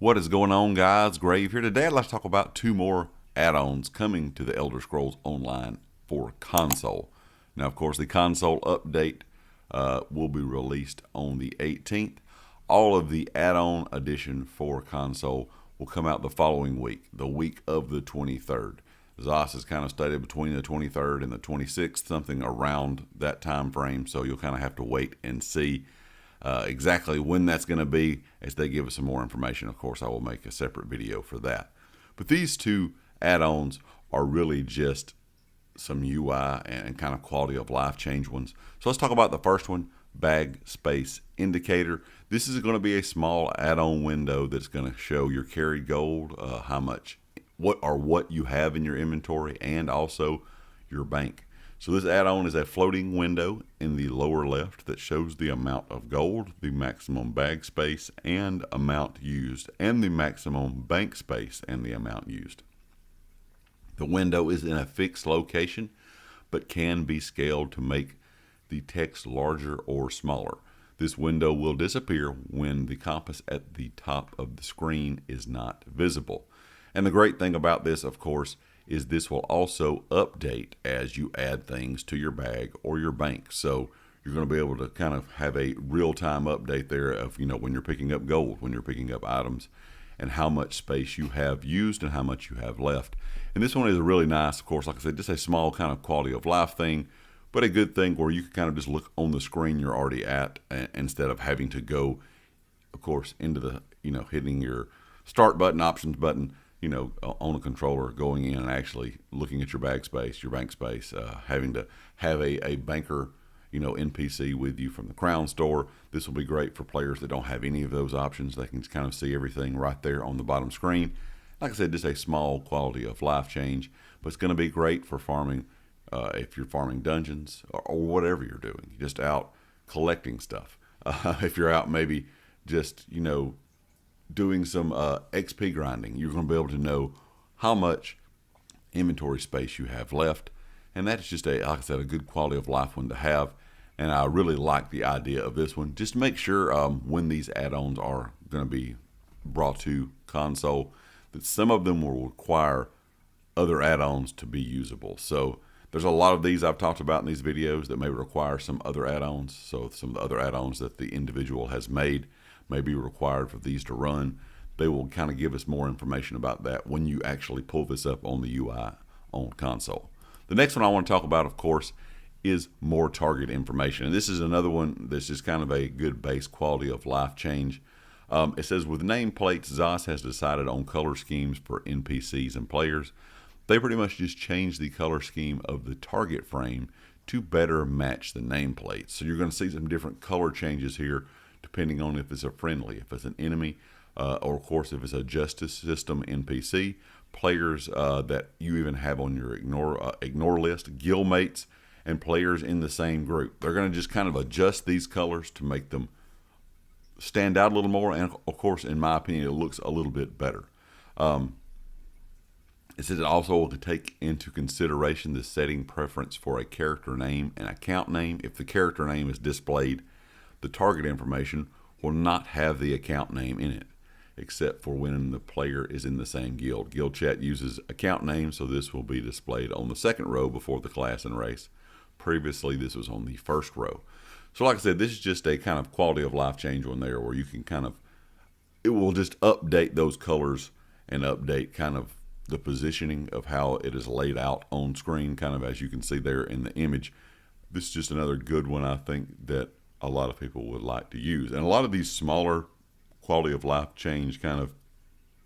What is going on, guys? Grave here. Today I'd like to talk about two more add-ons coming to the Elder Scrolls Online for console. Now, of course, the console update will be released on the 18th. All of the add-on edition for console will come out the following week, the week of the 23rd. ZOS has kind of stated between the 23rd and the 26th, something around that time frame, so you'll kind of have to wait and see exactly when that's going to be as they give us some more information. Of course, I will make a separate video for that. But these two add-ons are really just some UI and kind of quality of life change ones. So let's talk about the first one, Bag Space Indicator. This is going to be a small add-on window that's going to show your carried gold, how much, what you have in your inventory, and also your bank. So this add-on is a floating window in the lower left that shows the amount of gold, the maximum bag space and amount used, and the maximum bank space and the amount used. The window is in a fixed location, but can be scaled to make the text larger or smaller. This window will disappear when the compass at the top of the screen is not visible. And the great thing about this, of course, is this will also update as you add things to your bag or your bank. So you're going to be able to kind of have a real-time update there of, when you're picking up gold, when you're picking up items, and how much space you have used and how much you have left. And this one is really nice, of course, like I said, just a small kind of quality of life thing, but a good thing where you can kind of just look on the screen you're already at instead of having to go, of course, into the, hitting your start button, options button, on a controller, going in and actually looking at your bag space, your bank space, having to have a banker, NPC with you from the Crown Store. This will be great for players that don't have any of those options. They can just kind of see everything right there on the bottom screen. Like I said, just a small quality of life change, but it's going to be great for farming if you're farming dungeons or whatever you're doing, just out collecting stuff. If you're out maybe just, doing some XP grinding, you're going to be able to know how much inventory space you have left. And that's just like I said, a good quality of life one to have. And I really like the idea of this one. Just make sure when these add-ons are going to be brought to console, that some of them will require other add-ons to be usable. So there's a lot of these I've talked about in these videos that may require some other add-ons. So some of the other add-ons that the individual has made may be required for these to run. They will kind of give us more information about that when you actually pull this up on the UI on console. The next one I want to talk about, of course, is more target information. And this is another one that's just kind of a good base quality of life change. It says, with nameplates, ZOS has decided on color schemes for NPCs and players. They pretty much just changed the color scheme of the target frame to better match the nameplate. So you're going to see some different color changes here depending on if it's a friendly, if it's an enemy, or of course if it's a justice system NPC, players that you even have on your ignore list, guildmates, and players in the same group. They're going to just kind of adjust these colors to make them stand out a little more, and of course, in my opinion, it looks a little bit better. It says it also will take into consideration the setting preference for a character name and account name. If the character name is displayed, the target information will not have the account name in it, except for when the player is in the same guild. Guild chat uses account name, so this will be displayed on the second row before the class and race. Previously, this was on the first row. So like I said, this is just a kind of quality of life change one there where you can it will just update those colors and update kind of the positioning of how it is laid out on screen, kind of as you can see there in the image. This is just another good one I think that a lot of people would like to use. And a lot of these smaller quality of life change kind of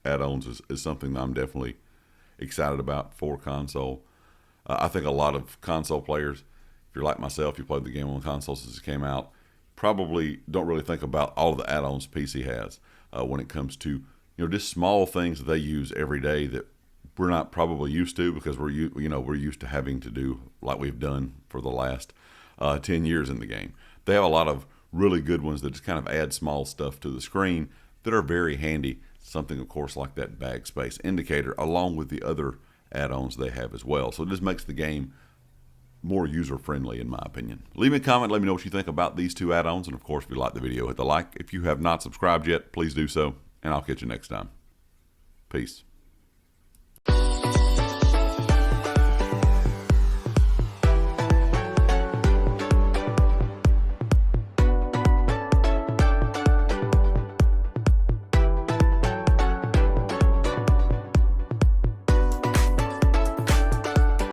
add-ons is something that I'm definitely excited about for console. I think a lot of console players, if you're like myself, you played the game on console since it came out, probably don't really think about all of the add-ons PC has when it comes to just small things that they use every day that we're not probably used to, because we're used to having to do like we've done for the last 10 years in the game. They have a lot of really good ones that just kind of add small stuff to the screen that are very handy. Something, of course, like that bag space indicator, along with the other add-ons they have as well. So it just makes the game more user-friendly, in my opinion. Leave me a comment. Let me know what you think about these two add-ons. And, of course, if you like the video, hit the like. If you have not subscribed yet, please do so. and I'll catch you next time. Peace.